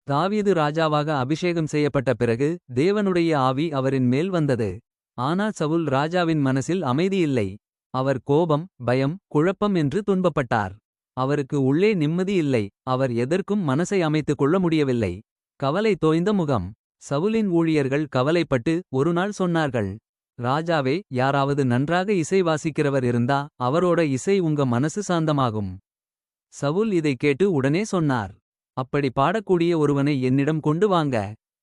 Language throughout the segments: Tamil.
தாவீது ராஜாவாக அபிஷேகம் செய்யப்பட்ட பிறகு தேவனுடைய ஆவி அவரின் மேல் வந்தது. ஆனால் சவுல் ராஜாவின் மனசில் அமைதியில்லை. அவர் கோபம், பயம், குழப்பம் என்று துன்பப்பட்டார். அவருக்கு உள்ளே நிம்மதி இல்லை. அவர் எதற்கும் மனசை அமைத்துக் கொள்ள முடியவில்லை. கவலை தோய்ந்த முகம். சவுலின் ஊழியர்கள் கவலைப்பட்டு ஒருநாள் சொன்னார்கள். ராஜாவே, யாராவது நன்றாக இசை வாசிக்கிறவர் இருந்தா அவரோட இசை உங்க மனசு சாந்தமாகும். சவுல் இதை கேட்டு உடனே சொன்னார். அப்படி பாடக்கூடிய ஒருவனை என்னிடம் கொண்டு வாங்க.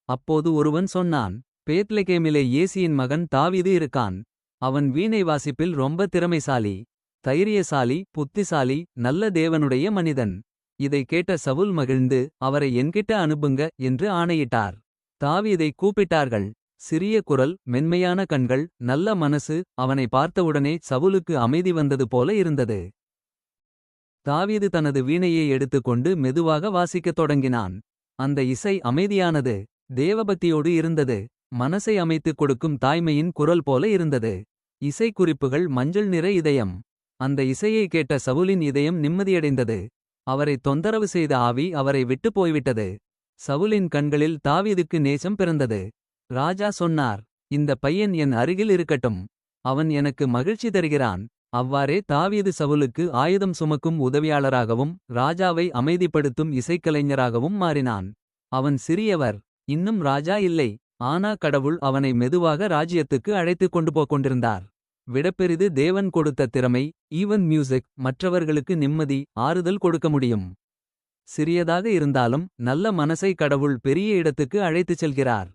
அப்போது ஒருவன் சொன்னான். பேத்லெகேமிலே யேசியின் மகன் தாவீது இருக்கான். அவன் வீணை வாசிப்பில் ரொம்ப திறமைசாலி. தைரியசாலி, புத்திசாலி, நல்ல தேவனுடைய மனிதன். இதை கேட்ட சவுல் மகிழ்ந்து அவரை என்கிட்ட அனுப்புங்க என்று ஆணையிட்டார். தாவீதை கூப்பிட்டார்கள். சிறிய குரல், மென்மையான கண்கள், நல்ல மனசு. அவனை பார்த்தவுடனே சவுலுக்கு அமைதி வந்தது போல இருந்தது. தாவீது தனது வீணையை எடுத்துக்கொண்டு மெதுவாக வாசிக்கத் தொடங்கினான். அந்த இசை அமைதியானது. தேவபக்தியோடு இருந்தது. மனசை அமைத்துக் கொடுக்கும் தாய்மையின் குரல் போல இருந்தது. இசை குறிப்புகள் மஞ்சள் நிற இதயம். அந்த இசையை கேட்ட சவுலின் இதயம் நிம்மதியடைந்தது. அவரை தொந்தரவு செய்த ஆவி அவரை விட்டு போய்விட்டது. சவுலின் கண்களில் தாவீதுக்கு நேசம் பிறந்தது. ராஜா சொன்னார், இந்த பையன் என் அருகில் இருக்கட்டும். அவன் எனக்கு மகிழ்ச்சி தருகிறான். அவ்வாறே தாவீது சவுலுக்கு ஆயுதம் சுமக்கும் உதவியாளராகவும் ராஜாவை அமைதிப்படுத்தும் இசைக்கலைஞராகவும் மாறினான். அவன் சிறியவர். இன்னும் ராஜா இல்லை. ஆனா கடவுள் அவனை மெதுவாக ராஜ்யத்துக்கு அழைத்துக் கொண்டு போக்கொண்டிருந்தார். விடப்பெரிது தேவன் கொடுத்த திறமை. ஈவன் மியூசிக் மற்றவர்களுக்கு நிம்மதி, ஆறுதல் கொடுக்க முடியும். சிறியதாக இருந்தாலும் நல்ல மனசை கடவுள் பெரிய இடத்துக்கு அழைத்துச் செல்கிறார்.